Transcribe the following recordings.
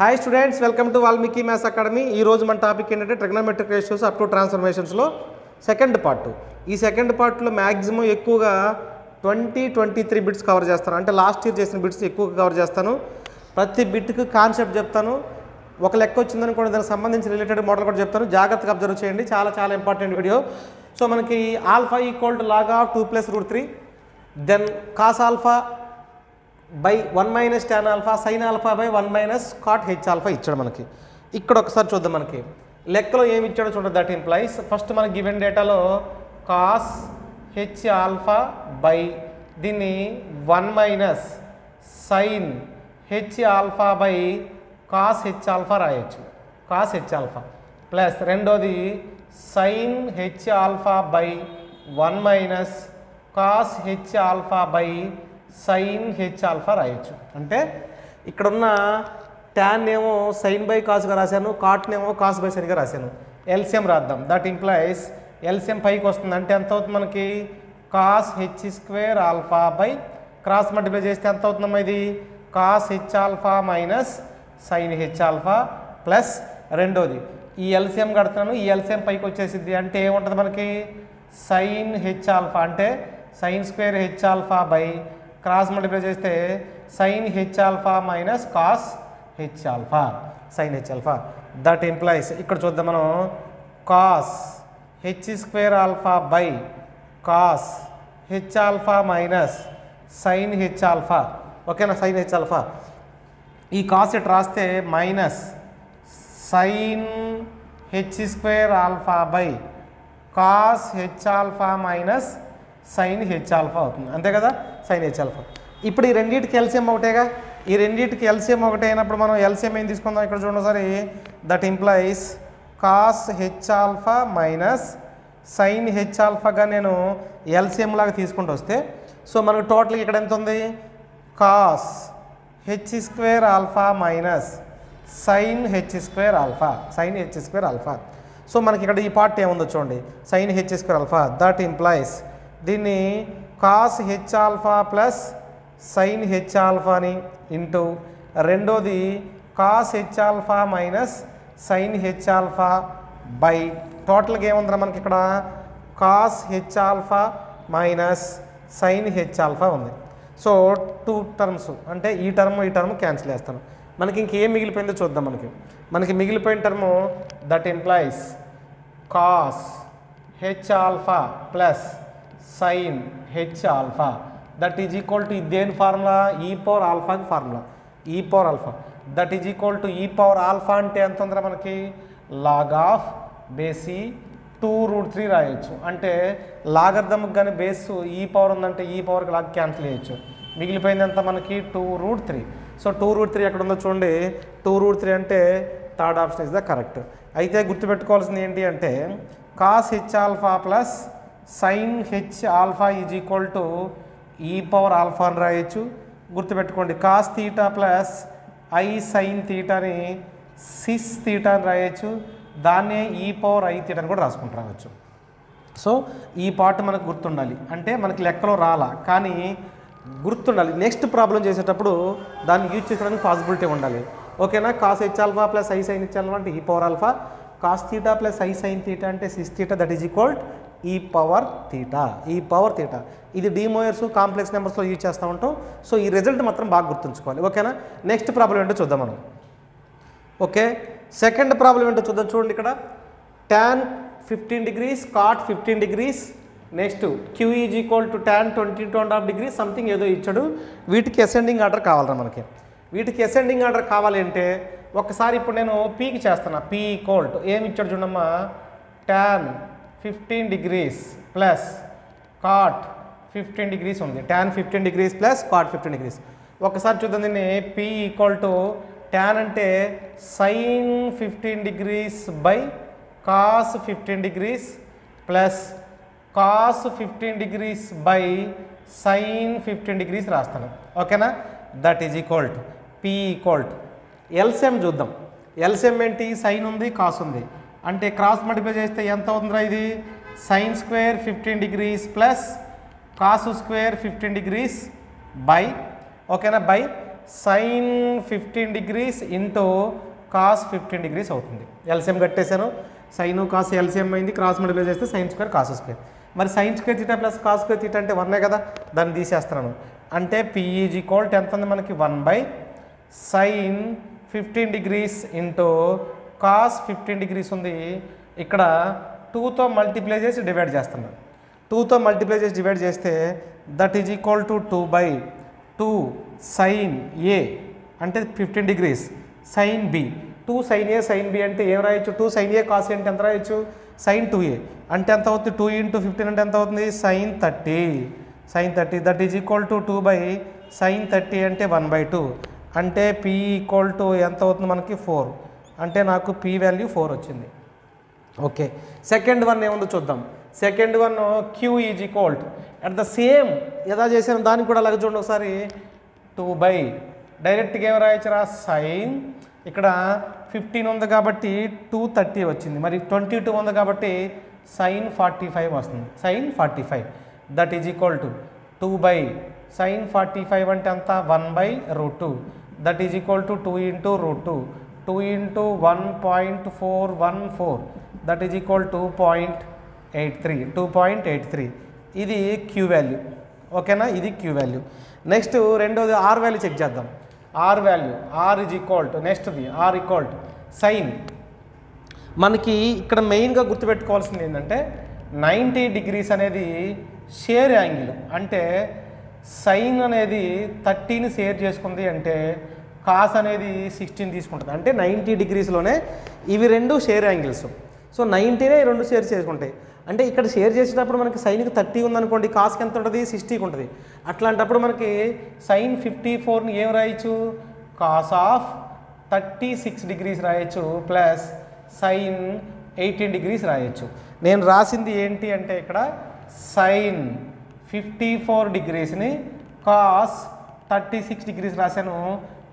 Hi students, welcome to Valmiki maths academy. ఈ రోజు మన టాపిక్ ఏంటంటే ట్రిగ్నోమెట్రిక్ రేషియోస్ అప్ టు ట్రాన్స్ఫర్మేషన్స్లో సెకండ్ పార్ట్. ఈ సెకండ్ పార్ట్లో మ్యాక్సిమం ఎక్కువగా 23 బిట్స్ కవర్ చేస్తాను. అంటే లాస్ట్ ఇయర్ చేసిన బిట్స్ ఎక్కువగా కవర్ చేస్తాను. ప్రతి బిట్కి కాన్సెప్ట్ చెప్తాను. ఒక లెక్క వచ్చిందనుకోండి, దానికి సంబంధించి రిలేటెడ్ మోడల్ కూడా చెప్తాను. జాగ్రత్తగా అబ్జర్వ్ చేయండి, చాలా చాలా ఇంపార్టెంట్ వీడియో. సో మనకి alpha equal to log of 2 + √3, then cos alpha by 1 - tan alpha, sine alpha by 1 - cot h alpha ఇచ్చాడు మనకి. ఇక్కడ ఒకసారి చూద్దాం. మనకి లెక్కలో ఏమి ఇచ్చాడో చూడండి. దట్ ఇంప్లైస్ ఫస్ట్ మనకి గివెన్ డేటాలో కాస్ హెచ్ ఆల్ఫా బై దీన్ని 1 - sine h alpha by cos h alpha రాయొచ్చు. కాస్ హెచ్ ఆల్ఫా ప్లస్ రెండోది sine h alpha by 1 - cos h alpha by sine h alpha రాయొచ్చు. అంటే ఇక్కడున్న ట్యాన్ ఏమో sign by కాస్గా రాశాను, కాట్నేమో కాస్ బై సైన్గా రాశాను. LCM రాద్దాం. దట్ ఇంప్లైస్ ఎల్సిఎం పైకి వస్తుంది. అంటే ఎంత అవుతుంది మనకి? Cos h alpha by cross multiply చేస్తే ఎంత అవుతుందమ్మా? ఇది cos h alpha minus sine h alpha plus రెండోది ఈ ఎల్సిఎం కడుతున్నాను. ఈ ఎల్సిఎం పైకి వచ్చేసింది. అంటే ఏముంటుంది మనకి? సైన్ హెచ్ ఆల్ఫా అంటే sin² h alpha by cross multiply చేస్తే sine h alpha minus cos h alpha, sine h alpha. That implies ఇక్కడ చూద్దాం మనం, cos h alpha by cos h alpha minus sine h alpha. ఓకేనా? Sine h alpha. ఈ cos it రాస్తే minus sine h alpha by cos h alpha minus sine h alpha అవుతుంది. అంతే కదా? Sine h alpha. ఇప్పుడు ఈ రెండింటికి LCM ఒకటేగా. ఈ రెండింటికి ఎల్సిఎం ఒకటే అయినప్పుడు మనం ఎల్సిఎం ఏం తీసుకుందాం? ఇక్కడ చూడండి ఒకసారి. That implies cos h alpha minus sine h ఆల్ఫాగా నేను ఎల్సిఎం లాగా తీసుకుంటూ వస్తే, సో మనకు టోటల్గా ఇక్కడ ఎంత ఉంది? Cos h alpha minus sine h alpha, sine h alpha. So మనకి ఇక్కడ ఈ పార్ట్ ఏముందో చూడండి, sine h alpha. That implies దీన్ని cos h alpha plus sine h ఆల్ఫాని ఇంటూ రెండోది cos h alpha minus sine h alpha by టోటల్గా ఏముందిరా మనకి ఇక్కడ? Cos h alpha minus sine h alpha ఉంది. సో 2 టర్మ్స్ అంటే ఈ టర్మ్ క్యాన్సిల్ చేస్తాను. మనకి ఇంకేం మిగిలిపోయిందో చూద్దాం. మనకి మిగిలిపోయిన term that implies cos h alpha plus sine h alpha that is equal to దేని ఫార్ములా? ఈ పవర్ ఆల్ఫాకి ఫార్ములా, ఈ power alpha. That is equal to e power alpha అంటే ఎంత ఉందిరా మనకి? లాగ్ ఆఫ్ బేసి 2√3 రాయొచ్చు. అంటే లాగర్థంకి కానీ బేస్ ఈ పవర్ ఉందంటే ఈ పవర్కి లాగ్ క్యాన్సిల్ చేయొచ్చు. మిగిలిపోయింది ఎంత మనకి? 2√3. సో 2√3 ఎక్కడ ఉందో చూడండి. 2√3 అంటే third option is the correct. అయితే గుర్తుపెట్టుకోవాల్సింది ఏంటి అంటే cos h alpha plus sine h alpha is equal to e power alpha అని రాయొచ్చు. గుర్తుపెట్టుకోండి, cos theta plus i sine థీటాని సిస్ థీటా అని రాయొచ్చు. దాన్నే ఈ పవర్ ఐ థీటాని కూడా రాసుకుంటూ రావచ్చు. సో ఈ పార్ట్ మనకు గుర్తుండాలి. అంటే మనకి లెక్కలో రాలా కానీ గుర్తుండాలి. నెక్స్ట్ ప్రాబ్లం చేసేటప్పుడు దాన్ని యూజ్ చేసుకోవడానికి పాసిబిలిటీ ఉండాలి. ఓకేనా? Cos h alpha plus i sine h alpha అంటే e power alpha, cos theta plus i sine theta అంటే cis theta that is equal e power theta, e power theta. ఇది De Moivre's complex నెంబర్స్లో use చేస్తూ ఉంటాం. So ఈ result మాత్రం బాగా గుర్తుంచుకోవాలి. ఓకేనా? నెక్స్ట్ ప్రాబ్లం ఏంటో చూద్దాం మనం. ఓకే, సెకండ్ ప్రాబ్లం ఏంటో చూద్దాం. చూడండి ఇక్కడ tan 15 degrees cot 15 degrees next q is equal to tan 22.5 degrees something ఏదో ఇచ్చాడు. వీటికి అసెండింగ్ ఆర్డర్ కావాలరా మనకి. వీటికి అసెండింగ్ ఆర్డర్ కావాలి అంటే ఒకసారి ఇప్పుడు నేను పీకి చేస్తాను. p ఈక్వల్ టు ఏమి ఇచ్చాడు చూడమ్మా? tan 15 degrees plus cot 15 degrees ఉంది. tan 15 degrees plus cot 15 degrees. ఒకసారి చూద్దాం దీన్ని. p ఈక్వల్ టు tan అంటే sin 15 degrees by cos 15 degrees plus cos 15 degrees by sin 15 degrees రాస్తాను. ఓకేనా? That is equal to p equal to LCM చూద్దాం. LCM ఏంటి? Sign ఉంది, కాస్ ఉంది. అంటే క్రాస్ మల్టిప్లై చేస్తే ఎంత అవుతుందిరా? ఇది sin² 15 degrees plus cos² 15 degrees by, ఓకేనా, by sin 15 degrees into cos 15 degrees అవుతుంది. ఎల్సిఎం కట్టేశాను, సైన్ కాస్ ఎల్సిఎం అయింది, క్రాస్ మల్టిప్లై చేస్తే sin స్క్వేర్ కాస్ స్క్వేర్. మరి sin square theta plus cos square theta అంటే 1 కదా, దాన్ని తీసేస్తున్నాను. అంటే P ఈజ్ ఈక్వల్ టు ఎంత ఉంది మనకి 1/sin 15 degrees into cos 15 degrees ఉంది. ఇక్కడ 2తో మల్టిప్లై చేసి డివైడ్ చేస్తున్నాను. 2తో మల్టిప్లై చేసి డివైడ్ చేస్తే that is equal to 2/2 sin A అంటే 15 degrees, sin B 2 sin A sin B అంటే ఏం రాయొచ్చు, 2 sin A cos A అంటే ఎంత రాయొచ్చు, sin 2A అంటే ఎంత అవుతుంది, 2 × 15 అంటే ఎంత అవుతుంది, sin 30 that is equal to 2/sin 30 అంటే 1/2 అంటే P ఈక్వల్ టు ఎంత అవుతుంది మనకి 4 అంటే నాకు P వాల్యూ 4 వచ్చింది. ఓకే, సెకండ్ వన్ ఏముందో చూద్దాం. Second one Q is equal to at the same ఎలా చేసాను దానికి కూడా అలాగే చూడండి ఒకసారి. 2 డైరెక్ట్గా ఏం రాయొచ్చురా, సైన్ ఇక్కడ 15 ఉంది కాబట్టి 230 వచ్చింది, మరి 22 ఉంది కాబట్టి sin 45 వస్తుంది, sin 45 that is equal to 2/sin 45 అంటే అంత 1/√2 that is equal to 2 × √2 2 × 1.414 that is equal 2.83 ఇది క్యూ వాల్యూ. ఓకేనా, ఇది క్యూ వాల్యూ. నెక్స్ట్ రెండోది ఆర్ వాల్యూ చెక్ చేద్దాం. R value R is equal to నెక్స్ట్ది ఆర్ ఈక్వల్ టు సైన్. మనకి ఇక్కడ మెయిన్గా గుర్తుపెట్టుకోవాల్సింది ఏంటంటే 90 degrees అనేది షేర్ యాంగిల్. అంటే సైన్ అనేది 30ని షేర్ చేసుకుంది అంటే కాస్ అనేది 16 తీసుకుంటుంది. అంటే 90 degreesలోనే ఇవి రెండు షేర్ యాంగిల్స్. సో 90నే రెండు షేర్ చేసుకుంటాయి. అంటే ఇక్కడ షేర్ చేసేటప్పుడు మనకి సైన్కి 30 ఉందనుకోండి, కాస్కి ఎంత ఉంటుంది, 60కి ఉంటుంది. అట్లాంటప్పుడు మనకి సైన్ 54ని ఏం రాయొచ్చు, కాస్ ఆఫ్ 36 degrees రాయొచ్చు ప్లస్ సైన్ 18 degrees రాయొచ్చు. నేను రాసింది ఏంటి అంటే ఇక్కడ సైన్ 54 degreesని కాస్ 36 degrees రాశాను.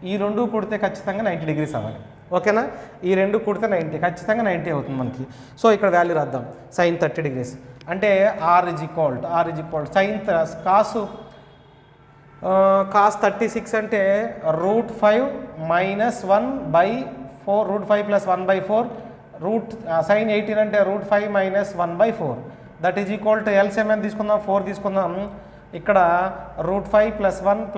ఈ రెండు కుడితే ఖచ్చితంగా 90 degrees అవ్వాలి. ఓకేనా, ఈ రెండు కుడితే 90 ఖచ్చితంగా 90 అవుతుంది మనకి. సో ఇక్కడ వాల్యూ రాద్దాం, సైన్ 30 degrees అంటే R is equal sine cos 36 అంటే √5 - 1/4 √5 + 1/4 సైన్ 18 అంటే √5 - 1/4 that is equal to LCM అని తీసుకుందాం, 4 తీసుకుందాం. ఇక్కడ √5 + 1 +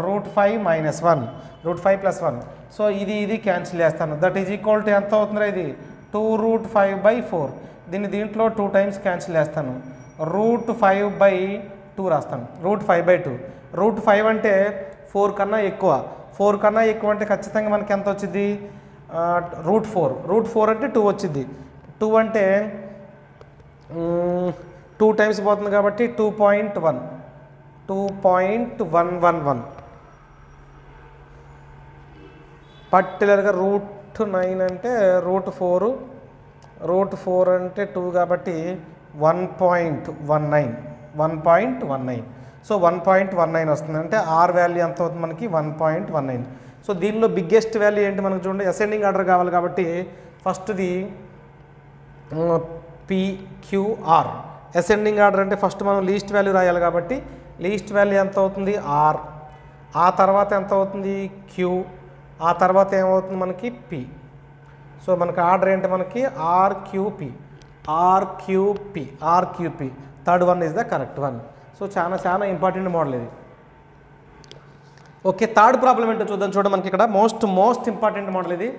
√5 - 1 √5 + 1. సో ఇది క్యాన్సిల్ చేస్తాను. దట్ ఈజ్ ఈక్వల్ టు ఎంత అవుతుందో ఇది 2√5/4. దీంట్లో 2 times క్యాన్సిల్ చేస్తాను, √5/2 రాస్తాను, √5/2. √5 అంటే 4 కన్నా ఎక్కువ, 4 కన్నా ఎక్కువ అంటే ఖచ్చితంగా మనకి ఎంత వచ్చింది, √4 అంటే 2 వచ్చింది. 2 అంటే 2 times పోతుంది కాబట్టి 2.111 పర్టికులర్గా √9 అంటే √4 అంటే 2 కాబట్టి 1.19. సో 1.19 వస్తుంది. అంటే ఆర్ వాల్యూ ఎంత అవుతుంది మనకి 1.19. సో దీనిలో బిగ్గెస్ట్ వాల్యూ ఏంటి మనకు చూడండి, అసెండింగ్ ఆర్డర్ కావాలి కాబట్టి ఫస్ట్ది PQR. అసెండింగ్ ఆర్డర్ అంటే ఫస్ట్ మనం లీస్ట్ వాల్యూ రాయాలి కాబట్టి లీస్ట్ వాల్యూ ఎంత అవుతుంది ఆర్, ఆ తర్వాత ఎంత అవుతుంది క్యూ, ఆ తర్వాత ఏమవుతుంది మనకి పి. సో మనకి ఆర్డర్ ఏంటి మనకి RQP. Third one is the correct one. So చాలా ఇంపార్టెంట్ మోడల్ ఇది. ఓకే, థర్డ్ ప్రాబ్లం ఏంటో చూద్దాం. చూడండి మనకి ఇక్కడ మోస్ట్ ఇంపార్టెంట్ మోడల్ ఇది.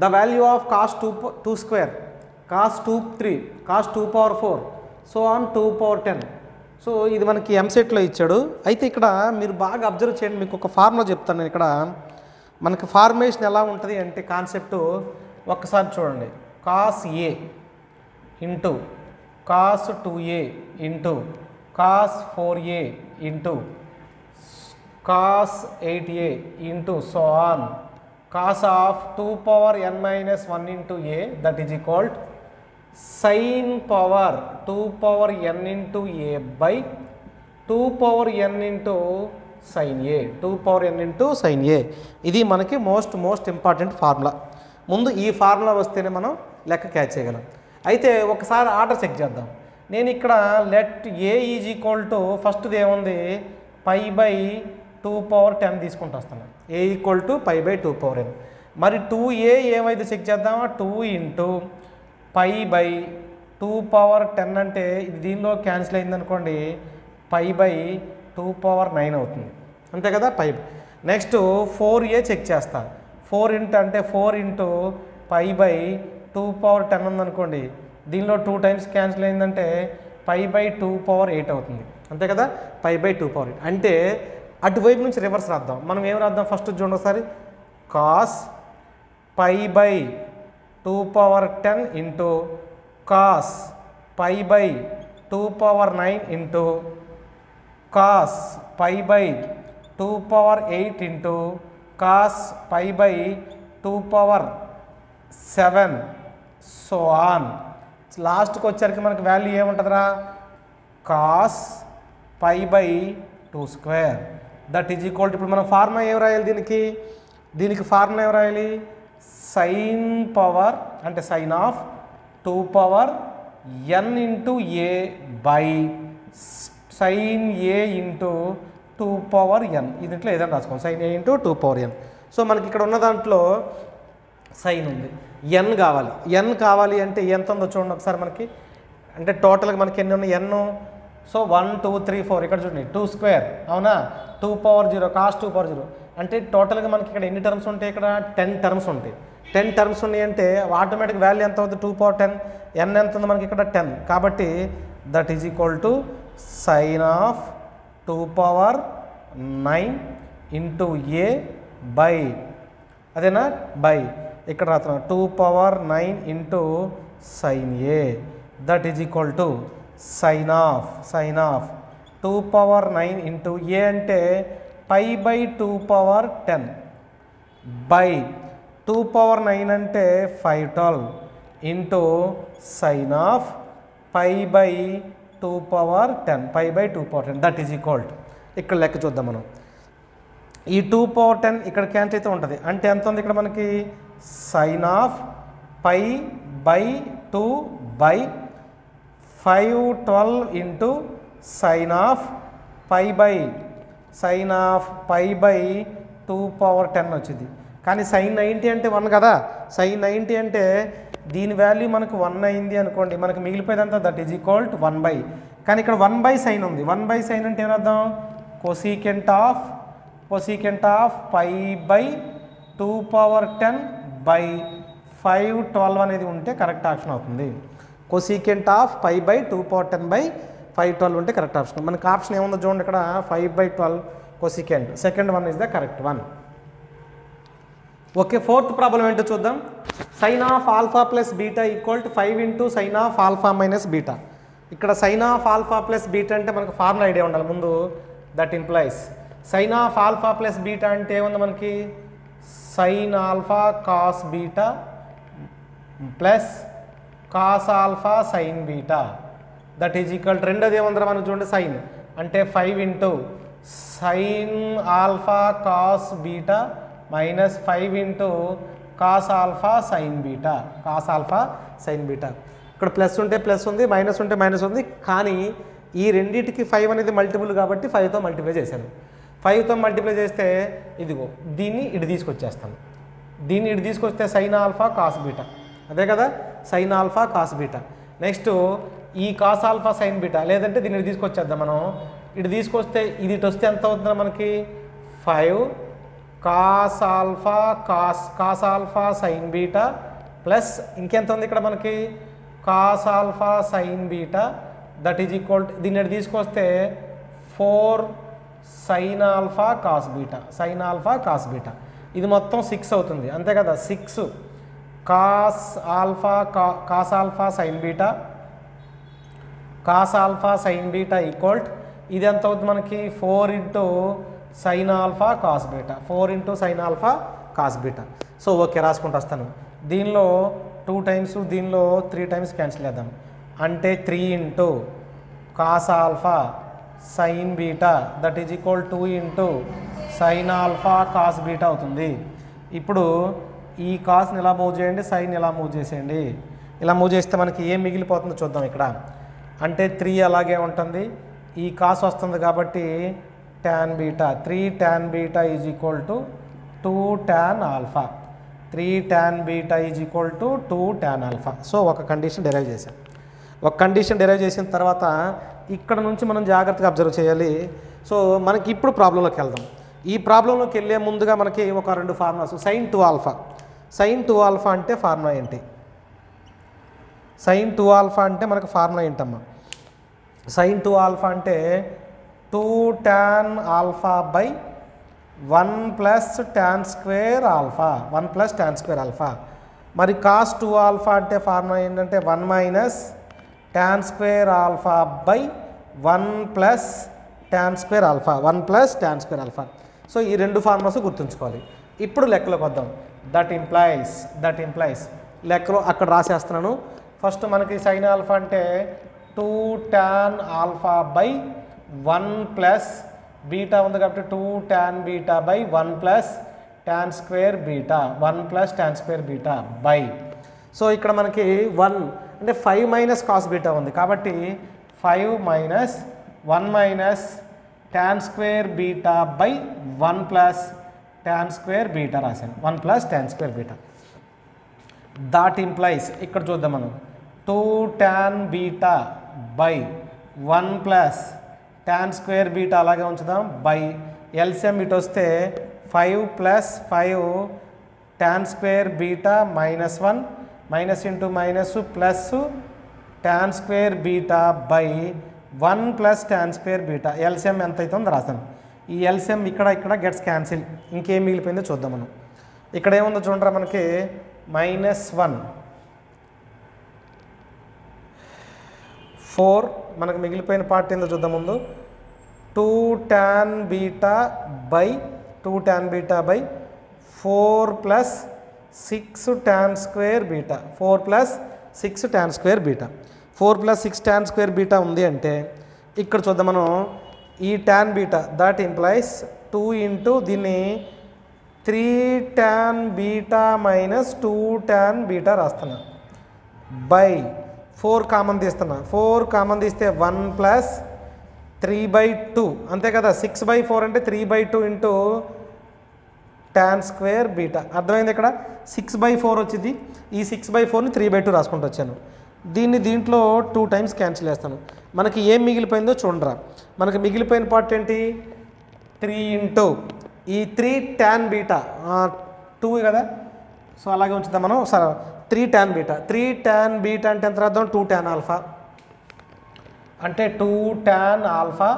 The value of cos 2² cos 2/3 cos 2/4 so on 2/10. So ఇది మనకి ఎంసెట్లో ఇచ్చాడు. అయితే ఇక్కడ మీరు బాగా అబ్జర్వ్ చేయండి, మీకు ఒక ఫార్ములా చెప్తాను నేను. ఇక్కడ మనకి ఫార్మేషన్ ఎలా ఉంటుంది అంటే కాన్సెప్ట్ ఒక్కసారి చూడండి. Cos A into cos 2A into cos 4A into cos 8A into so on cos of 2n - 1 × A that is equal sine power 2n × A by 2n × sin A 2n × sin A. ఇది మనకి most important formula. ముందు ఈ formula వస్తేనే మనం లెక్క catch చేయగలం. అయితే ఒకసారి ఆర్డర్ చెక్ చేద్దాం. నేను ఇక్కడ let A is equal to ఫస్ట్ది ఏముంది π/2 2^10 తీసుకుంటూ వస్తున్నాం. a = π/2^n. మరి 2a ఏమైతే చెక్ చేద్దామా, 2 × π/2^10 అంటే ఇది దీనిలో క్యాన్సిల్ అయిందనుకోండి, π/2^9 అవుతుంది, అంతే కదా. నెక్స్ట్ 4a చెక్ చేస్తా, 4 × π/2^10 ఉందనుకోండి, దీనిలో 2 టైమ్స్ క్యాన్సిల్ అయిందంటే π/2^8 అవుతుంది, అంతే కదా. π/2^8 అంటే అటువైపు నుంచి రివర్స్ రాద్దాం. మనం ఏం రాద్దాం, ఫస్ట్ చూడండి ఒకసారి, cos π/2^10 into cos π/2^9 into cos π/2^8 into cos π/2^7 so on. లాస్ట్కి వచ్చరికి మనకి వాల్యూ ఏముంటుందిరా, cos π/2². That is equal to, ఇప్పుడు మనం ఫార్ములా ఏం రాయాలి దీనికి ఫార్ములా ఏం రాయాలి, సైన్ పవర్ అంటే sine of 2^n into a by sine a into 2^n. దీంట్లో ఏదైనా రాసుకోండి, sign a into 2^n. So మనకి ఇక్కడ ఉన్న దాంట్లో సైన్ ఉంది, n కావాలి అంటే ఎంత ఉందో చూడండి ఒకసారి మనకి. అంటే టోటల్గా మనకి ఎన్ని ఉన్నాయి n, సో 1 2 3 4 ఇక్కడ చూడండి 2² అవునా, 2^0 cos 2^0 అంటే టోటల్గా మనకి ఇక్కడ ఎన్ని టర్మ్స్ ఉంటాయి, ఇక్కడ 10 టర్మ్స్ ఉంటాయి. 10 టర్మ్స్ ఉన్నాయి అంటే ఆటోమేటిక్ వాల్యూ ఎంత అవుతుంది, 2^10. n ఎంత ఉంది మనకి ఇక్కడ 10, కాబట్టి that is equal to sine of 2^9 into a by, అదేనా, బై ఇక్కడ రాస్తున్నాం 2^9 into sine a, that is equal to sine of 2^9 into a అంటే π/2^10 బై 2^9 అంటే 512 into sine of π/2^10 that is equal to, ఇక్కడ లెక్క చూద్దాం మనం. ఈ 2^10 ఇక్కడ క్యాన్సిల్ అయితే ఉంటుంది, అంటే ఎంత ఉంది ఇక్కడ మనకి, sine of π/2 by 512 into sine of π/2^10 వచ్చింది. కానీ sin 90 అంటే 1 కదా, sin 90 అంటే దీని వాల్యూ మనకు 1 అయింది అనుకోండి, మనకు మిగిలిపోయేదంతా దట్ ఈజ్ ఈక్వల్ టు 1/, కానీ ఇక్కడ 1/sin ఉంది. 1/sin అంటే ఏమర్థం, కొసీకెంట్ ఆఫ్ π/2^10 బై 512 అనేది ఉంటే కరెక్ట్ ఆప్షన్ అవుతుంది. కొసీకెంట్ ఆఫ్ π/2^10 బై 512 ఉంటే కరెక్ట్ ఆప్షన్. మనకి ఆప్షన్ ఏముందో చూడండి ఇక్కడ, 5/12 cosecant, second one is the correct one. Okay, fourth problem ఏంటో చూద్దాం. Sine of alpha plus beta equal to 5 into sine of alpha minus beta. ఇక్కడ sine of alpha plus beta అంటే మనకు formula idea ఉండాలి ముందు. That implies sine of alpha plus beta అంటే ఏముంది మనకి, sine alpha cos beta plus cos alpha sine beta that is equal to, రెండోది ఏముందరో మనకు చూడండి, సైన్ అంటే 5 into sine alpha cos beta minus 5 into cos alpha sine beta, ఇక్కడ plus ఉంటే ప్లస్ ఉంది, మైనస్ ఉంటే మైనస్ ఉంది, కానీ ఈ రెండింటికి 5 అనేది మల్టిపుల్ కాబట్టి 5తో మల్టిప్లై చేశాను. 5తో మల్టిప్లై చేస్తే ఇదిగో దీన్ని ఇటు తీసుకొచ్చేస్తాను, దీన్ని ఇటు తీసుకొస్తే సైన్ ఆల్ఫా కాస్ బీటా, అదే కదా sine alpha cos beta. Next ఈ కాస్ ఆల్ఫా సైన్ బీటా, లేదంటే దీన్ని ఇటు తీసుకొచ్చేద్దాం మనం. ఇటు తీసుకొస్తే ఇది ఇటు వస్తే ఎంత అవుతుందో మనకి, 5 cos alpha sine beta plus ఇంకెంత ఉంది ఇక్కడ మనకి, cos alpha sine beta that is equal, దీన్ని ఇటు తీసుకొస్తే 4 సైన్ ఆల్ఫా కాస్ బీటా, ఇది మొత్తం 6 అవుతుంది, అంతే కదా. 6 cos alpha sine beta equal, ఇది ఎంత అవుతుంది మనకి, 4 into sine alpha cos beta. So okay, రాసుకుంటూ వస్తాను. దీనిలో 2 టైమ్స్, దీనిలో 3 టైమ్స్ క్యాన్సిల్ చేద్దాం, అంటే 3 into cos alpha sine beta that is equal 2 into sine alpha cos beta అవుతుంది. ఇప్పుడు ఈ కాస్ని ఇలా మూవ్ చేయండి, సైన్ ఇలా మూవ్ చేసేయండి. ఇలా మూవ్ చేస్తే మనకి ఏం మిగిలిపోతుందో చూద్దాం ఇక్కడ. అంటే 3 అలాగే ఉంటుంది, ఈ కాస్ వస్తుంది కాబట్టి tan beta, 3 tan beta is equal to 2 tan alpha, 3 tan beta is equal to 2 tan alpha. So ఒక కండిషన్ డెరైవ్ చేసాం. ఒక కండిషన్ డెరైవ్ చేసిన తర్వాత ఇక్కడ నుంచి మనం జాగ్రత్తగా అబ్జర్వ్ చేయాలి. సో మనకి ఇప్పుడు ప్రాబ్లంలోకి వెళ్దాం. ఈ ప్రాబ్లంలోకి వెళ్ళే ముందుగా మనకి ఒక 2 formulas. sin 2 alpha, sin 2 alpha అంటే ఫార్ములా ఏంటి? sin 2 ఆల్ఫా అంటే మనకు ఫార్ములా ఏంటమ్మా? sin 2 ఆల్ఫా అంటే 2 tan alpha by 1 plus tan square alpha, 1 plus tan square alpha. మరి cos 2 ఆల్ఫా అంటే ఫార్ములా ఏంటంటే 1 minus tan square alpha by 1 plus tan square alpha, 1 plus tan square alpha. So ఈ 2 formulas గుర్తుంచుకోవాలి. ఇప్పుడు లెక్కలోకి వద్దాం. That implies లెక్కలో అక్కడ రాసేస్తున్నాను. ఫస్ట్ మనకి సైన్ ఆల్ఫా అంటే 2 tan alpha by 1 plus beta ఉంది కాబట్టి 2 tan beta by 1 plus tan square beta, 1 plus tan square beta by. So ఇక్కడ మనకి 1 అంటే 5 మైనస్ కాస్ బీటా ఉంది కాబట్టి 5 minus 1 minus tan square beta by 1 plus tan square beta రాశాను, 1 plus tan square beta. That implies ఇక్కడ చూద్దాం మనం 2 tan beta by 1 plus tan square beta అలాగే ఉంచుదాం బై ఎల్సిఎం ఇటు వస్తే 5 plus 5 tan square beta minus 1 minus into minus plus tan square beta by 1 plus tan square beta. LCM ఎంత అవుతుందో రాస్తాను. ఈ ఎల్సిఎం ఇక్కడ గెట్స్ క్యాన్సిల్. ఇంకేం మిగిలిపోయిందో చూద్దాం మనం. ఇక్కడ ఏముందో చూడరా మనకి -1 4 మనకు మిగిలిపోయిన పార్ట్ ఏందో చూద్దాం ముందు. 2 tan beta by 4 plus 6 tan square beta, 4 plus 6 tan square beta. 4 plus 6 tan square beta ఉంది అంటే ఇక్కడ చూద్దాం మనం ఈ tan beta that implies 2 into దీన్ని 3 tan beta minus 2 tan beta రాస్తున్నా బై 4 కామన్ తీస్తున్నా. 4 కామన్ తీస్తే 1 ప్లస్ 3/2 అంతే కదా. 6/4 అంటే 3/2 ఇంటూ tan స్క్వేర్ బీటా. అర్థమైంది? ఇక్కడ 6/4 వచ్చింది. ఈ 6/4ని 3/2 రాసుకుంటూ వచ్చాను. దీంట్లో 2 టైమ్స్ క్యాన్సిల్ చేస్తాను. మనకి ఏం మిగిలిపోయిందో చూడరా. మనకి మిగిలిపోయిన పార్ట్ ఏంటి? 3 ఇంటూ ఈ 3 tan బీటా 2 కదా. సో అలాగే ఉంచుతాం మనం. సరే 3 tan బీటా, 3 tan బీటా అంటే ఎంత రాద్దాం? 2 tan ఆల్ఫా అంటే 2 tan alpha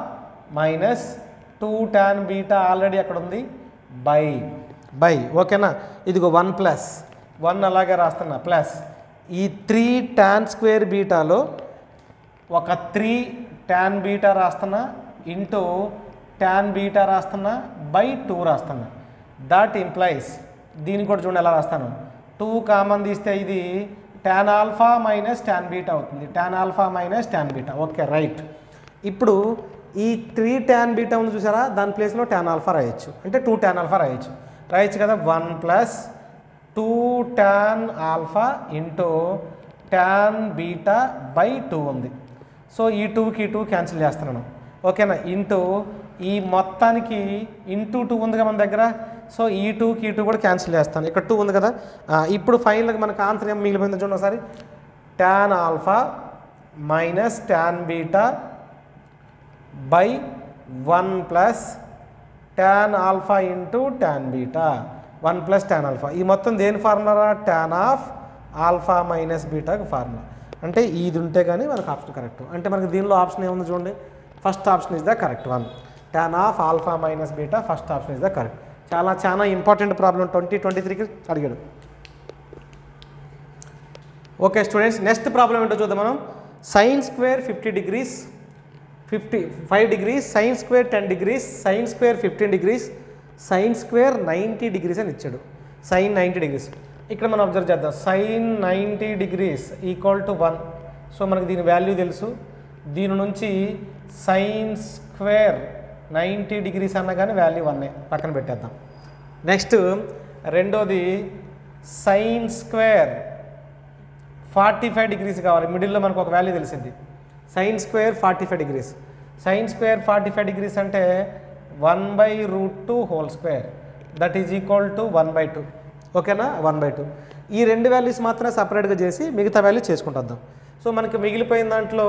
minus 2 tan beta already అక్కడ ఉంది బై ఓకేనా. ఇదిగో 1 ప్లస్ 1 అలాగే రాస్తున్నా ప్లస్ ఈ 3 tan స్క్వేర్ బీటాలో ఒక 3 tan బీటా రాస్తున్నా ఇంటూ tan బీటా రాస్తున్నా బై 2 రాస్తున్నా. దట్ ఇంప్లైస్ దీన్ని కూడా చూడండి ఎలా రాస్తాను. 2 కామన్ తీస్తే ఇది tan alpha minus tan beta అవుతుంది. tan alpha minus tan beta. Okay right. ఇప్పుడు ఈ 3 tan బీటా ఉంది చూసారా, దాని ప్లేస్లో tan ఆల్ఫా రాయొచ్చు. అంటే 2 tan ఆల్ఫా రాయొచ్చు కదా. 1 plus 2 tan alpha into tan beta by 2 ఉంది. సో ఈ 2కి 2 క్యాన్సిల్ చేస్తున్నాను ఓకేనా. ఇంటూ ఈ మొత్తానికి ఇంటూ 2 ఉందిగా మన దగ్గర. సో ఈ 2కి 2 కూడా క్యాన్సిల్ చేస్తాను. ఇక్కడ 2 ఉంది కదా. ఇప్పుడు ఫైనల్గా మనకు ఆన్సర్ ఏం మిగిలిపోయిందో చూడండి ఒకసారి. tan alpha minus tan beta by 1 plus tan alpha into tan beta, 1 plus tan alpha. ఈ మొత్తం దేని formula? tan of alpha minus బీటాకి ఫార్ములా. అంటే ఇది ఉంటే కానీ మనకు ఆప్షన్ కరెక్ట్. అంటే మనకి దీనిలో ఆప్షన్ ఏముంది చూడండి. First option is the correct one. tan of alpha minus beta first option is the correct. చాలా ఇంపార్టెంట్ ప్రాబ్లం 2023కి అడిగాడు. ఓకే స్టూడెంట్స్, నెక్స్ట్ ప్రాబ్లం ఏంటో చూద్దాం మనం. Sine square 50 degrees 5 degrees, sine square 10 degrees, sine square 15 degrees, sine square 90 degrees అని ఇచ్చాడు. Sign 90 degrees ఇక్కడ మనం observe చేద్దాం. Sine 90 degrees equal to 1. So మనకి దీని వాల్యూ తెలుసు. దీని నుంచి సైన్ స్క్వేర్ 90 degrees అన్నా కానీ వాల్యూ 1 పక్కన పెట్టేద్దాం. నెక్స్ట్ రెండోది సైన్ స్క్వేర్ 45 degrees కావాలి. మిడిల్లో మనకు ఒక వాల్యూ తెలిసింది. Sine square 45 degrees. Sine square 45 degrees అంటే 1/√2 whole square that is equal to 1/2. ఓకేనా, 1/2. ఈ రెండు వాల్యూస్ మాత్రమే సపరేట్గా చేసి మిగతా వాల్యూ చేసుకుంటాం. సో మనకి మిగిలిపోయిన దాంట్లో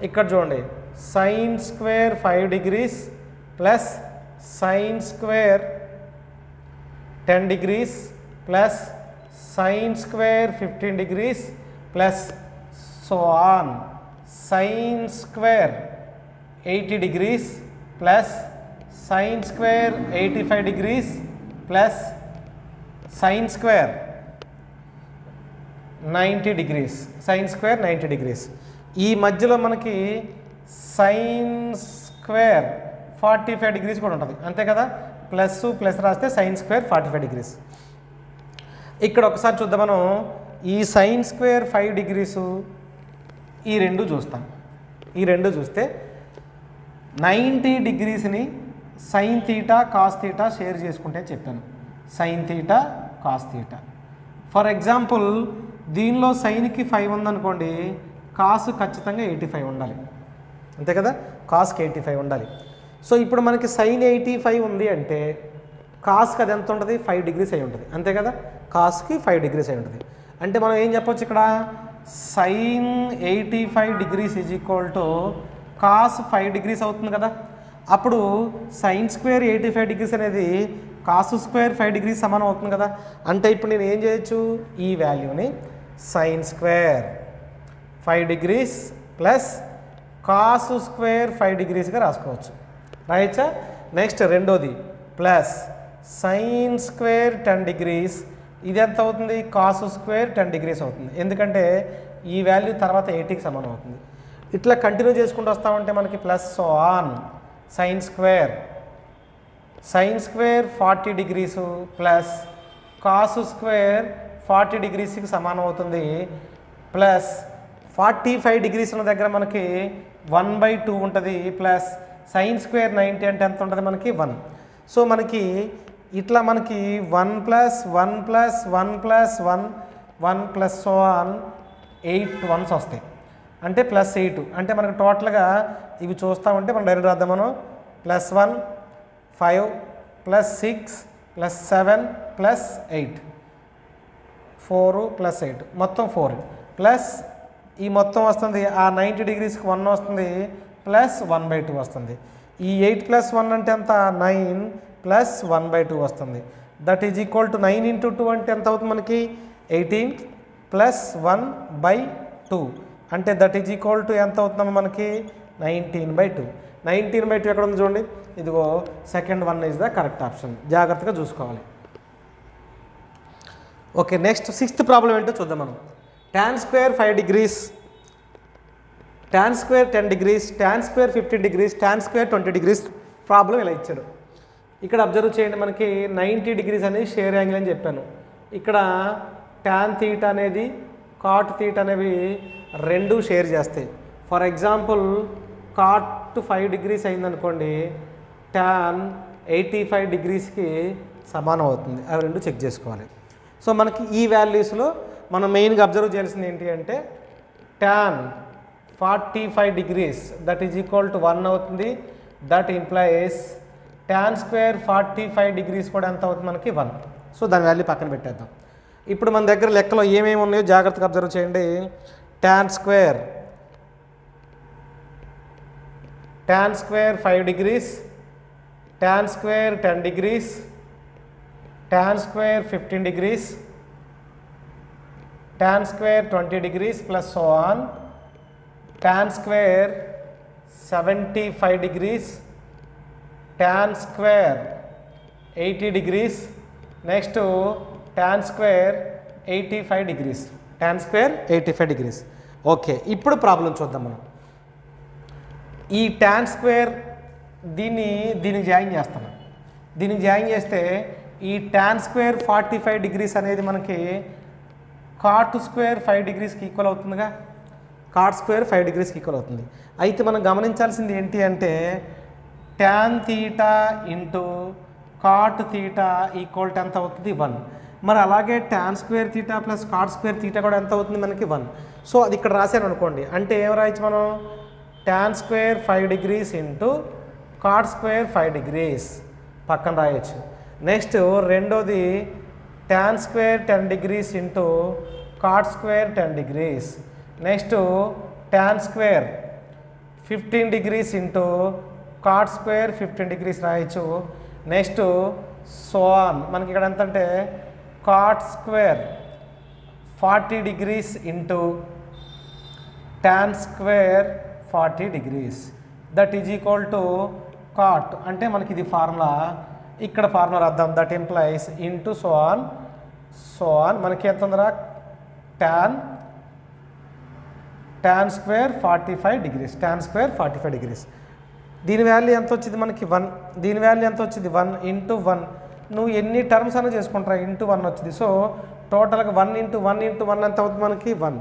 ఇక్కడ చూడండి, sine square 5 degrees plus sine square 10 degrees plus sine square 15 degrees plus so on sine square 80 degrees plus sign square 85 degrees plus sine square 90 degrees, sine square 90 degrees. ఈ మధ్యలో మనకి సైన్ స్క్వేర్ 45 degrees కూడా ఉంటుంది, అంతే కదా. Plus plus రాస్తే sine square 45 degrees. ఇక్కడ ఒకసారి చూద్దాం మనం. ఈ సైన్ స్క్వేర్ 5 degrees ఈ రెండు చూస్తాం. ఈ రెండు చూస్తే 90 degreesని sine theta cos theta share చేసుకుంటే చెప్పాను, sine theta cos theta. For example దీనిలో సైన్కి 5 ఉందనుకోండి, కాస్ ఖచ్చితంగా 85 ఉండాలి, అంతే కదా. కాస్కి 85 ఉండాలి. సో ఇప్పుడు మనకి సైన్ 85 ఉంది అంటే కాస్కి అది ఎంత ఉంటుంది, 5 degrees అయి ఉంటుంది, అంతే కదా. కాస్కి 5 degrees అయి ఉంటుంది. అంటే మనం ఏం చెప్పొచ్చు ఇక్కడ, sine 85 degrees is equal to cos 5 degrees అవుతుంది కదా. అప్పుడు సైన్ స్క్వేర్ 85 degrees అనేది కాస్ స్క్వేర్ 5 degrees సమానం అవుతుంది కదా. అంటే ఇప్పుడు నేను ఏం చేయొచ్చు, ఈ వాల్యూని sine square 5 degrees plus cos square 5 degreesగా రాసుకోవచ్చు, రాయచ్చా. నెక్స్ట్ రెండోది ప్లస్ సైన్ స్క్వేర్ 10 degrees, ఇది ఎంత అవుతుంది, కాస్ స్క్వేర్ 10 degrees అవుతుంది, ఎందుకంటే ఈ వాల్యూ తర్వాత 80కి సమానం అవుతుంది. ఇట్లా కంటిన్యూ చేసుకుంటూ వస్తామంటే మనకి plus so on sine square 40 degrees plus cos square 40 degreesకి సమానం అవుతుంది, ప్లస్ 45 degrees ఉన్న దగ్గర మనకి 1/2 ఉంటుంది, ప్లస్ సైన్ స్క్వేర్ 90 అంటే ఎంత ఉంటుంది మనకి 1. సో మనకి ఇట్లా మనకి 1 + 1 + 1 + 1 ప్లస్ సో ఆన్ 8 1s వస్తాయి, అంటే +8. అంటే మనకు టోటల్గా ఇవి చూస్తామంటే మనం డైరెక్ట్ రాద్దాం మనం. +1 5 +6 +7 +8 4 +8 మొత్తం 4 ప్లస్ ఈ మొత్తం వస్తుంది. ఆ 90 degreesకి 1 వస్తుంది, ప్లస్ 1/2 వస్తుంది. ఈ 8 + 1 అంటే ఎంత, 9 ప్లస్ 1/2 వస్తుంది. దట్ ఈజ్ ఈక్వల్ టు 9 × 2 అంటే ఎంత అవుతుంది మనకి 18 ప్లస్ 1/2 అంటే దట్ ఈజ్ ఈక్వల్ టు ఎంత అవుతుందమ్మా మనకి 19/2. 19/2 ఎక్కడ ఉంది చూడండి, ఇదిగో second one is the correct option, జాగ్రత్తగా చూసుకోవాలి. ఓకే, నెక్స్ట్ 6th ప్రాబ్లం ఏంటో చూద్దాం మనం. tan square 5 degrees, tan square 10 degrees, tan square 15 degrees, tan square 20 degrees problem ఇలా ఇచ్చాడు. ఇక్కడ అబ్జర్వ్ చేయండి, మనకి 90 degrees అనేది షేర్ యాంగిల్ అని చెప్పాను. ఇక్కడ tan θ అనేది cot θ అనేవి రెండు షేర్ చేస్తాయి. ఫర్ ఎగ్జాంపుల్ cot 5 degrees అయిందనుకోండి, tan 85 degreesకి సమానం అవుతుంది. అవి రెండు చెక్ చేసుకోవాలి. సో మనకి ఈ వాల్యూస్లో మనం మెయిన్గా అబ్జర్వ్ చేయాల్సింది ఏంటి అంటే tan 45 degrees that is equal to 1 అవుతుంది. That implies tan square 45 degrees కూడా ఎంత అవుతుంది మనకి 1. సో దాని వాల్యూ పక్కన పెట్టేద్దాం. ఇప్పుడు మన దగ్గర లెక్కలో ఏమేమి ఉన్నాయో జాగ్రత్తగా అబ్జర్వ్ చేయండి. tan square 5 degrees, tan square 10 degrees, tan square 15 degrees, tan square 20 degrees plus so on, tan square 75 degrees, tan square 80 degrees, next tan square 85 degrees, tan square 85 degrees. Okay, ఇప్పుడు ప్రాబ్లం చూద్దాం మనం. ఈ tan square దీనికి join చేస్తాను. దీనికి join చేస్తే ఈ tan square 45 degrees అనేది మనకి cot స్క్వేర్ 5 degreesకి ఈక్వల్ అవుతుందిగా. cot స్క్వేర్ 5 degreesకి ఈక్వల్ అవుతుంది. అయితే మనం గమనించాల్సింది ఏంటి అంటే tan θ into cot θ equal to ఎంత అవుతుంది 1. మరి అలాగే tan square θ plus cot square θ కూడా ఎంత అవుతుంది మనకి 1. సో అది ఇక్కడ రాశాను అనుకోండి, అంటే ఏం రాయొచ్చు మనం, tan square 5 degrees into cot square 5 degrees పక్కన రాయొచ్చు. నెక్స్ట్ రెండోది tan square 10 degrees into cot square 10 degrees. Next tan square 15 degrees into cot square 15 degrees రాయొచ్చు. నెక్స్ట్ సో ఆన్ మనకి ఇక్కడ ఎంత అంటే cot square 40 degrees into tan square 40 degrees that is equal to cot అంటే మనకి ఇది formula, ఇక్కడ formula రాద్దాం. That implies into so on మనకి ఎంత ఉందరా tan square 45 degrees tan square 45 degrees. దీని వాల్యూ ఎంత వచ్చింది మనకి 1, దీని వాల్యూ ఎంత వచ్చింది 1 ఇంటూ 1. నువ్వు ఎన్ని టర్మ్స్ అనేది చేసుకుంటారా ఇంటూ 1 వచ్చింది. సో టోటల్గా 1 ఇంటూ 1 ఇంటూ 1 ఎంత అవుతుంది మనకి 1.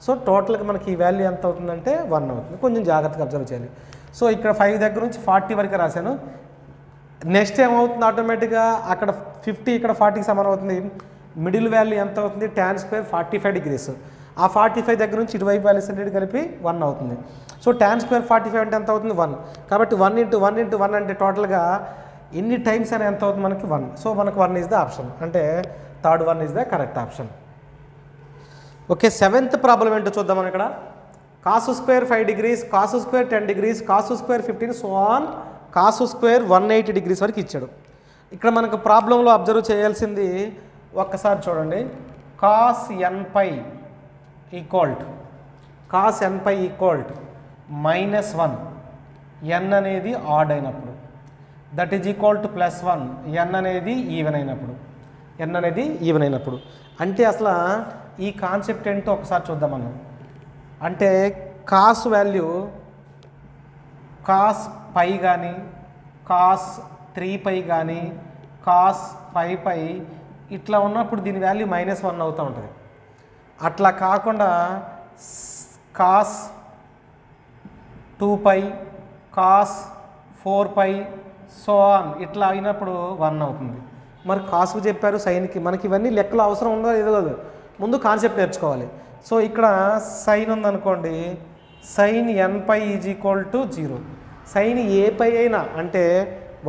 సో టోటల్గా మనకి ఈ వాల్యూ ఎంత అవుతుందంటే 1 అవుతుంది. కొంచెం జాగ్రత్తగా అబ్జర్వ్ చేయాలి. సో ఇక్కడ 5 దగ్గర నుంచి 40 వరకు రాశాను. నెక్స్ట్ ఏమవుతుంది ఆటోమేటిక్గా అక్కడ 50 ఇక్కడ 40కి సమానం అవుతుంది. మిడిల్ వాల్యూ ఎంత అవుతుంది ట్యాన్ స్క్వేర్ 45 డిగ్రీస్. ఆ 45 దగ్గర నుంచి ఇటువైపు వాల్యూస్ అన్నిటి కలిపి 1 అవుతుంది. సో ట్యాన్ స్క్వేర్ 45 అంటే ఎంత అవుతుంది 1. కాబట్టి 1 ఇంటూ 1 ఇంటూ 1 అంటే టోటల్గా ఎన్ని టైమ్స్ అని ఎంత అవుతుంది మనకి 1. సో మనకు 1 ఈజ్ ద ఆప్షన్, అంటే third 1 is the correct option. Okay, 7th problem ఏంటో చూద్దాం. మనం ఇక్కడ కాసు square 5 degrees, Kasu square 10 degrees, Kasu square 15 so on Kasu square 180 degrees వరకు ఇచ్చాడు. ఇక్కడ మనకు ప్రాబ్లంలో అబ్జర్వ్ చేయాల్సింది ఒక్కసారి చూడండి. కాస్ ఎన్పై ఈక్వల్ టు -1 ఎన్ అనేది ఆడ్ అయినప్పుడు దట్ ఈజ్ ఈక్వల్ టు +1 ఎన్ అనేది ఈవెన్ అయినప్పుడు అంటే అసలు ఈ కాన్సెప్ట్ ఏంటో ఒకసారి చూద్దాం మనం. అంటే కాస్ వాల్యూ కాస్ పై కానీ కాస్ 3π కానీ కాస్ 5π ఇట్లా ఉన్నప్పుడు దీని వాల్యూ -1 అవుతూ ఉంటుంది. అట్లా కాకుండా కాస్ 2π కాస్ 4π సో ఆన్ ఇట్లా అయినప్పుడు 1 అవుతుంది. మరి కాసుకు చెప్పారు సైన్కి, మనకి ఇవన్నీ లెక్కలు అవసరం ఉందో ఏదో లేదు, ముందు కాన్సెప్ట్ నేర్చుకోవాలి. సో ఇక్కడ సైన్ ఉందనుకోండి, sine nπ is equal to 0. Sine ఏ పై అయినా అంటే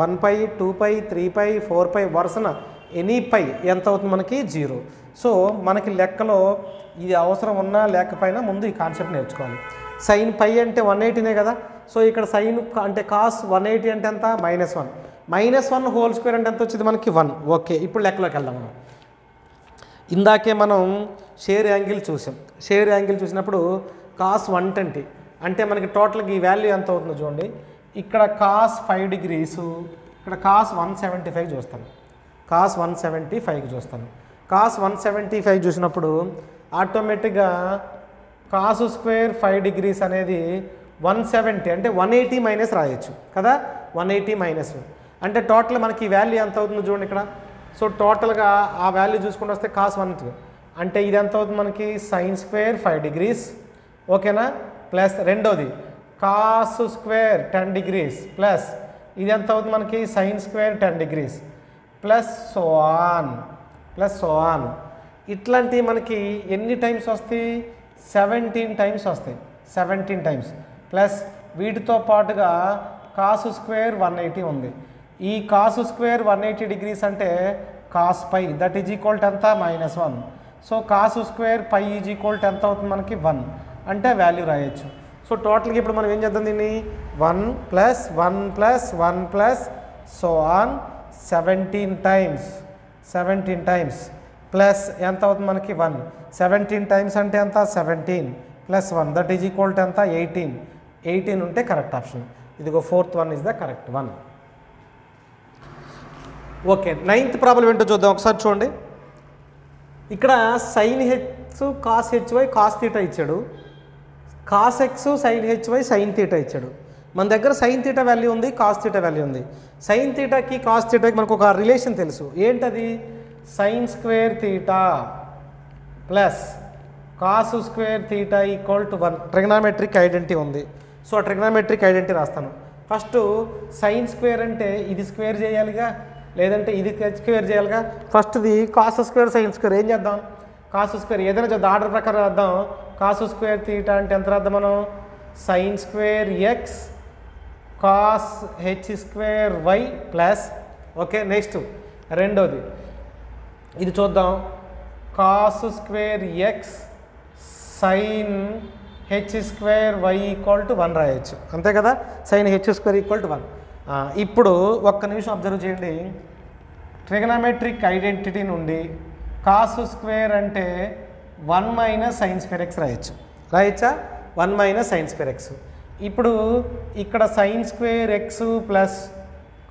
1π 2π 3π 4π వరుసన ఎనీ పై ఎంత అవుతుంది మనకి 0. సో మనకి లెక్కలో ఇది అవసరం ఉన్నా లేకపోయినా ముందు ఈ కాన్సెప్ట్ నేర్చుకోవాలి. సైన్ పై అంటే 180నే కదా. సో ఇక్కడ సైన్ అంటే కాస్ 180 అంటే ఎంత -1. -1 హోల్ స్క్వేర్ అంటే ఎంత వచ్చింది మనకి 1. ఓకే, ఇప్పుడు లెక్కలోకి వెళ్దాం మనం. ఇందాకే మనం షేర్ యాంగిల్ చూసాం. షేర్ యాంగిల్ చూసినప్పుడు కాస్ 120 అంటే మనకి టోటల్గా ఈ వాల్యూ ఎంత అవుతుందో చూడండి. ఇక్కడ కాస్ 5 డిగ్రీస్, ఇక్కడ కాస్ 175 చూస్తాను, కాస్ 175 చూస్తాను. కాస్ 175 చూసినప్పుడు ఆటోమేటిక్గా కాసు స్క్వేర్ 5 డిగ్రీస్ అనేది 170 అంటే 180 మైనస్ రాయొచ్చు కదా. 180 మైనస్ అంటే టోటల్ మనకి ఈ వాల్యూ ఎంత అవుతుందో చూడండి ఇక్కడ. సో టోటల్గా ఆ వాల్యూ చూసుకుంటూ వస్తే కాస్ 1 అంటే ఇది ఎంత అవుతుంది మనకి సైన్ స్క్వేర్ 5 డిగ్రీస్ ఓకేనా. ప్లస్ రెండోది కాసు స్క్వేర్ 10 డిగ్రీస్ ప్లస్ ఇది ఎంత అవుతుంది మనకి sine square 10 degrees plus so on ఇట్లాంటివి మనకి ఎన్ని టైమ్స్ వస్తాయి 17 టైమ్స్ వస్తాయి. 17 టైమ్స్ ప్లస్ వీటితో పాటుగా కాసు స్క్వేర్ 180 ఉంది. ఈ కాసు స్క్వేర్ 180 డిగ్రీస్ అంటే cos pi that is equal to ఎంత -1. So cos square pi is equal to ఎంత అవుతుంది మనకి 1 అంటే వాల్యూ రాయొచ్చు. సో టోటల్గా ఇప్పుడు మనం ఏం చేద్దాం దీన్ని 1 + 1 + 1 + సో ఆన్ 17 టైమ్స్ ప్లస్ ఎంత అవుతుంది మనకి 1. 17 టైమ్స్ అంటే ఎంత 17 + 1 దట్ ఈజ్ ఈక్వల్ టు ఎంత 18 ఉంటే కరెక్ట్ ఆప్షన్. ఇదిగో 4th 1 is the correct 1. Okay, 9th problem ఏంటో చూద్దాం ఒకసారి చూడండి. ఇక్కడ sine H cos H Y cos theta ఇచ్చాడు, cos X sine H Y sine theta ఇచ్చాడు. మన దగ్గర సైన్ తీటా వాల్యూ ఉంది, కాస్ తీటా వాల్యూ ఉంది. సైన్ తీటాకి కాస్ తీటాకి మనకు ఒక రిలేషన్ తెలుసు. ఏంటది sine square theta plus cos square theta equal to 1 trigonometric identity ఉంది. సో ఆ ట్రిగ్నామెట్రిక్ ఐడెంటిటీ రాస్తాను. ఫస్ట్ సైన్ స్క్వేర్ అంటే ఇది స్క్వేర్ చేయాలిగా, లేదంటే ఇది స్క్వేర్ చేయాలిగా. ఫస్ట్ది కాసు స్క్వేర్ సైన్ స్క్వేర్ ఏం చేద్దాం, కాసు స్క్వేర్ ఏదైనా చేద్దాం ఆర్డర్ ప్రకారం రాద్దాం. కాసు స్క్వేర్ తీటా అంటే ఎంత రాద్దాం మనం sine square X cos H square why plus okay next రెండోది ఇది చూద్దాం cos square X sine H square why equal to 1 రాయొచ్చు అంతే కదా sine H square equal to 1 ఇప్పుడు ఒక్క నిమిషం అబ్జర్వ్ చేయండి ట్రిగనోమెట్రిక్ ఐడెంటిటీ నుండి కాస్ స్క్వేర్ అంటే 1 మైనస్ సైన్ స్క్వేర్ ఎక్స్ రాయొచ్చా 1 మైనస్ సైన్ స్క్వేర్ ఎక్స్ ఇప్పుడు ఇక్కడ sine square X plus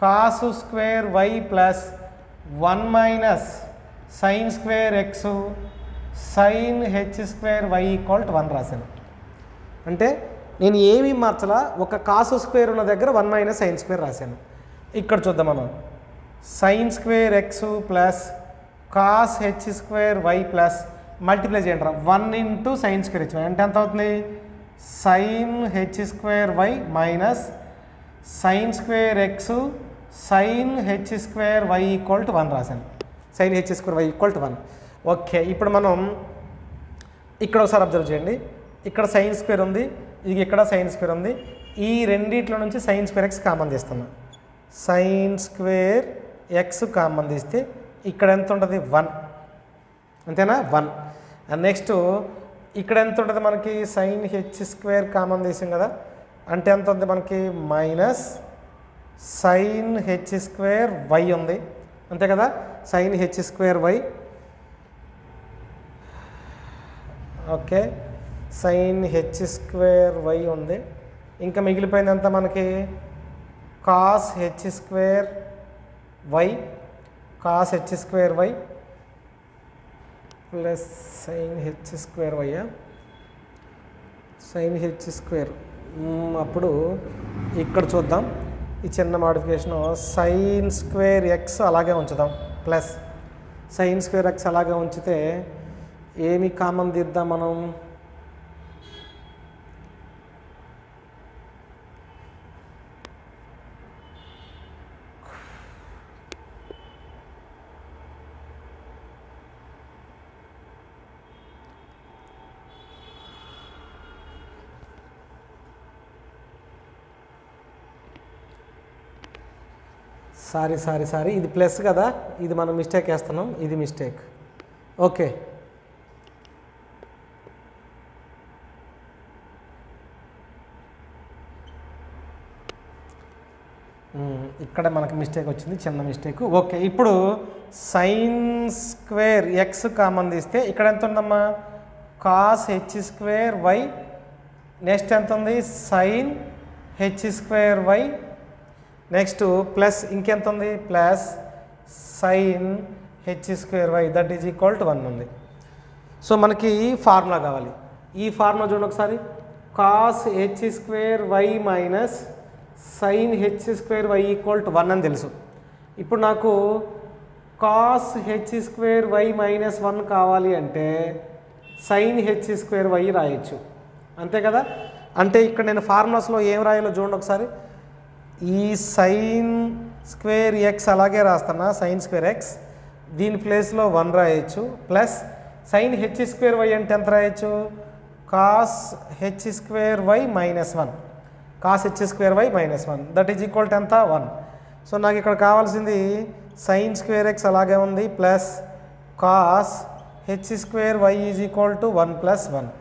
cos square why plus 1 minus sine square X sine H square why equal to 1 రాశాను అంటే నేను ఏమీ మార్చలా ఒక కాస్ స్క్వేర్ ఉన్న దగ్గర 1 మైనస్ సైన్ స్క్వేర్ రాశాను ఇక్కడ చూద్దాం మనం sine square X plus cos H square why plus multiply చేయండి 1 into sine square h y అంటే ఎంత అవుతుంది sine H square y minus sine square X sine H square why equal to 1 రాశాను sine H square why equal to 1 okay ఇప్పుడు మనం ఇక్కడ ఒకసారి observe చేయండి ఇక్కడ సైన్ స్క్వేర్ ఉంది ఇది ఇక్కడ సైన్ స్క్వేర్ ఉంది ఈ రెండిట్లో నుంచి సైన్ స్క్వేర్ ఎక్స్ కామన్ తీస్తున్నా సైన్ స్క్వేర్ ఎక్స్ కామన్ తీస్తే ఇక్కడ ఎంత ఉంటుంది 1 అంతేనా 1 నెక్స్ట్ ఇక్కడ ఎంత ఉంటుంది మనకి సైన్ హెచ్ స్క్వేర్ కామన్ తీసాం కదా అంటే ఎంత ఉంది మనకి minus sine H square y ఉంది అంతే కదా sine H square y okay sine H square y ఉంది ఇంకా మిగిలిపోయిందంతా మనకి cos H square y cos H square why plus sine H square y sine H square అప్పుడు ఇక్కడ చూద్దాం ఈ చిన్న మోడిఫికేషన్ సైన్ స్క్వేర్ ఎక్స్ అలాగే ఉంచుదాం ప్లస్ సైన్ స్క్వేర్ ఎక్స్ అలాగే ఉంచితే ఏమి కామన్ తీద్దాం మనం సారీ ఇది ప్లస్ కదా ఇది మనం మిస్టేక్ వేస్తున్నాం ఇది మిస్టేక్ ఓకే ఇక్కడ మనకు మిస్టేక్ వచ్చింది చిన్న మిస్టేక్ ఓకే ఇప్పుడు సైన్ స్క్వేర్ ఎక్స్ కామన్ తీస్తే ఇక్కడ ఎంత ఉందమ్మా cos H square y next ఎంత ఉంది sine H square y next plus ఇంకెంత ఉంది plus sine H square y that is equal to 1 ఉంది సో మనకి ఫార్ములా కావాలి ఈ ఫార్ములా చూడండి ఒకసారి cos H square y minus sine H square why equal to 1 అని తెలుసు ఇప్పుడు నాకు cos H square y minus 1 కావాలి అంటే సైన్ హెచ్ స్క్వేర్ వై రాయొచ్చు అంతే కదా అంటే ఇక్కడ నేను ఫార్ములాస్లో ఏం రాయాలో చూడండి ఒకసారి ఈ సైన్ స్క్వేర్ ఎక్స్ అలాగే రాస్తున్నా సైన్ స్క్వేర్ ఎక్స్ దీని ప్లేస్లో 1 రాయొచ్చు plus sine H square y అంటే ఎంత రాయొచ్చు cos H square y minus 1 cos H square y minus 1 that is equal to ఎంత 1 సో నాకు ఇక్కడ కావాల్సింది సైన్ స్క్వేర్ ఎక్స్ అలాగే ఉంది plus cos H square y is equal to 1 plus 1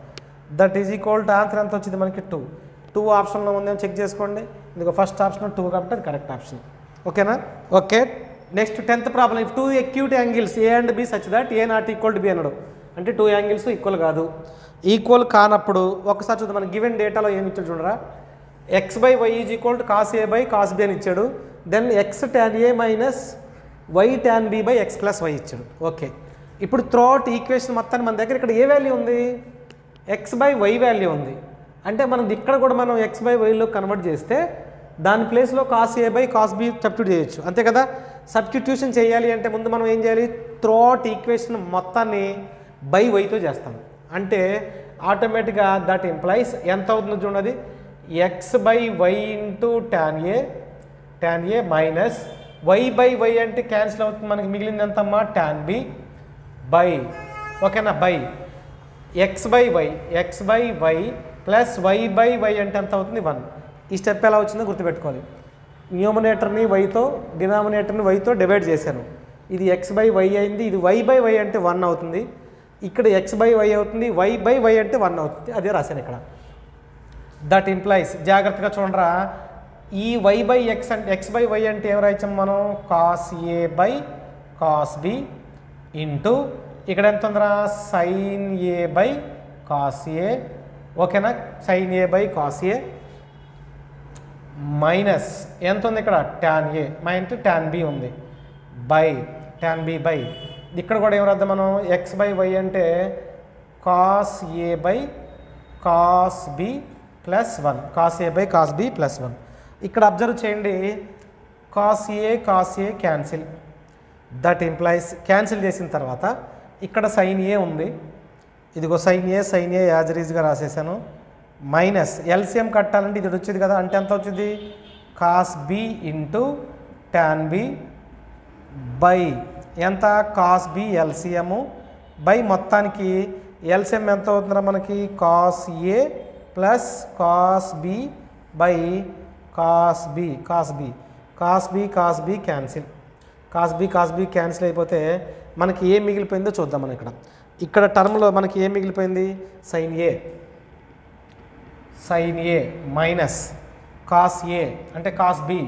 that is equal to answer ఎంత వచ్చింది మనకి 2 ఆప్షన్లో ఉందేమో చెక్ చేసుకోండి ఇదిగో ఫస్ట్ ఆప్షన్ 2 కాబట్టి అది కరెక్ట్ ఆప్షన్ ఓకేనా okay next 10th problem if 2 acute angles A and B such that A not equal to B అన్నాడు అంటే 2 యాంగిల్స్ ఈక్వల్ కాదు ఈక్వల్ కానప్పుడు ఒకసారి చూద్దాం మన గివెన్ డేటాలో ఏమి ఇచ్చాడు చూడరా x by y is equal to cos A by cos B అని ఇచ్చాడు then x tan A minus y tan B by x plus y ఇచ్చాడు ఓకే ఇప్పుడు త్రూఅవుట్ ఈక్వేషన్ మొత్తాన్ని మన దగ్గర ఇక్కడ ఏ వాల్యూ ఉంది ఎక్స్ బై వై వాల్యూ ఉంది అంటే మనం ఇక్కడ కూడా మనం ఎక్స్ బై వైలో కన్వర్ట్ చేస్తే దాని ప్లేస్లో cos A by cos B substitute చేయొచ్చు అంతే కదా సబ్స్టిట్యూషన్ చేయాలి అంటే ముందు మనం ఏం చేయాలి త్రూఅవుట్ ఈక్వేషన్ మొత్తాన్ని బై వైతో చేస్తాం అంటే ఆటోమేటిక్గా దట్ ఇంప్లైస్ ఎంత అవుతుందో చూడండి x by y into tan A minus y by why అంటే క్యాన్సిల్ అవుతుంది మనకి మిగిలింది ఎంతమ్మా ట్యాన్ బి బై ఓకేనా by x by y plus y by why అంటే ఎంత అవుతుంది 1 ఈ స్టెప్ ఎలా వచ్చిందో గుర్తుపెట్టుకోవాలి. న్యూమరేటర్ని వైతో డినామినేటర్ని వైతో డివైడ్ చేశాను. ఇది ఎక్స్ బై వై అయింది, ఇది వై బై వై అంటే 1 అవుతుంది, ఇక్కడ ఎక్స్ బై వై అవుతుంది, వై బై వై అంటే 1 అవుతుంది. అదే రాశాను ఇక్కడ. దట్ ఇంప్లైస్, జాగ్రత్తగా చూడరా, ఈ వై బై ఎక్స్ అంటే ఎక్స్ బై వై అంటే ఏం రాయించాం మనం, cos A by cos B into ఇక్కడ ఎంత ఉందిరా, sine A by cos A, ఓకేనా, sine A by cos A minus ఎంత ఉంది ఇక్కడ, tan A minus tan B ఉంది, బై ట్యాన్ బి బై ఇక్కడ కూడా ఏం రాద్దాం మనం, ఎక్స్ బై వై అంటే cos A by cos B plus 1, cos A by cos B plus 1. ఇక్కడ అబ్జర్వ్ చేయండి, cos A cancel. That implies cancel చేసిన తర్వాత ఇక్కడ సైన్ ఏ ఉంది, ఇదిగో సైన్ ఏ యాజరీజ్గా రాసేసాను, మైనస్ ఎల్సిఎం కట్టాలంటే ఇది వచ్చేది కదా, అంటే ఎంత వచ్చింది, cos B into tan B by ఎంత, కాస్ బి ఎల్సిఎము బై మొత్తానికి ఎల్సిఎం ఎంత అవుతుందా మనకి, cos A plus cos B by cos B cancel, cos B cancel అయిపోతే మనకి ఏ మిగిలిపోయిందో చూద్దాం. మనం ఇక్కడ టర్మ్లో మనకి ఏ మిగిలిపోయింది, sine A minus cos A అంటే cos B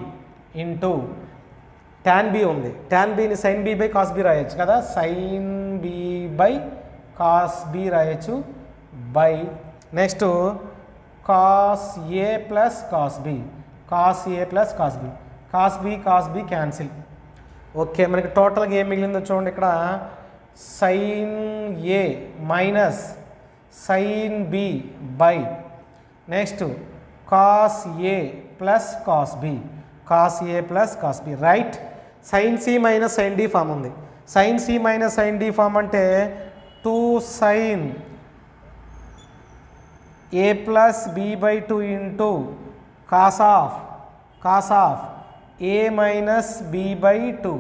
into tan B ఉంది, ట్యాన్ బిని sine B by cos B రాయొచ్చు కదా, sine B by cos B రాయొచ్చు by next cos A plus cos B cancel. Okay, మనకి టోటల్గా ఏం మిగిలిందో చూడండి, ఇక్కడ sine A minus sine B by next cos A plus cos B right. Sine C minus sine D form ఉంది, sine C minus sine D form అంటే 2 sine A plus B by 2 into cos of A minus B by 2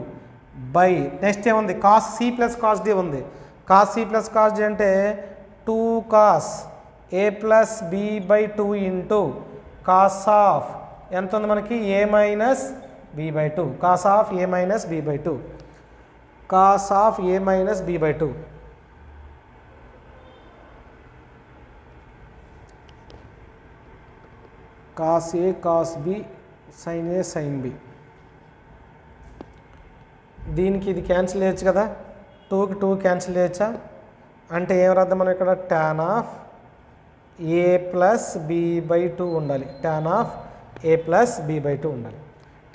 by next ఏముంది, cos C plus cos D ఉంది, cos C plus cos D అంటే 2 cos A plus B by 2 into cos of ఎంత ఉంది మనకి, A minus B by 2, cos of A minus B by 2, cos A cos B sine A sine B. దీనికి ఇది cancel చేయొచ్చు కదా, 2కి 2 cancel చేయొచ్చా, అంటే ఏం రాద్దాం మనం ఇక్కడ, tan of A plus B by 2 ఉండాలి, tan of A plus B by 2 ఉండాలి,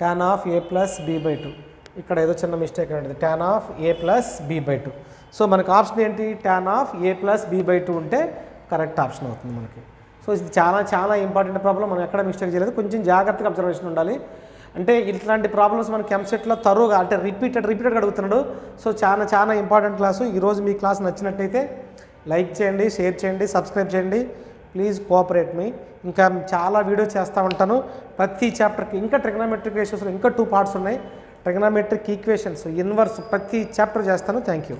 tan of A plus B by 2. ఇక్కడ ఏదో చిన్న మిస్టేక్ ఉంటుంది, tan of A plus B by 2. So మనకు ఆప్షన్ ఏంటి, tan of A plus B by 2 ఉంటే correct option అవుతుంది మనకి. సో ఇది చాలా ఇంపార్టెంట్ ప్రాబ్లం, మనం ఎక్కడ మిస్టేక్ చేయలేదు, కొంచెం జాగ్రత్తగా అబ్జర్వేషన్ ఉండాలి. అంటే ఇట్లాంటి ప్రాబ్లమ్స్ మనకి ఎంసెట్లో తరువుగా అంటే రిపీటెడ్గా అడుగుతున్నాడు. సో చాలా ఇంపార్టెంట్ క్లాసు. ఈరోజు మీ క్లాస్ నచ్చినట్టయితే లైక్ చేయండి, షేర్ చేయండి, సబ్స్క్రైబ్ చేయండి. ప్లీజ్ కోఆపరేట్ మీ. ఇంకా చాలా వీడియో చేస్తూ ఉంటాను ప్రతి చాప్టర్కి. ఇంకా ట్రిగ్నోమెట్రిక్ రేషియోస్లో ఇంకా 2 పార్ట్స్ ఉన్నాయి. ట్రిగ్నోమెట్రిక్ ఈక్వేషన్స్, ఇన్వర్స్ ప్రతి చాప్టర్ చేస్తాను. Thank you.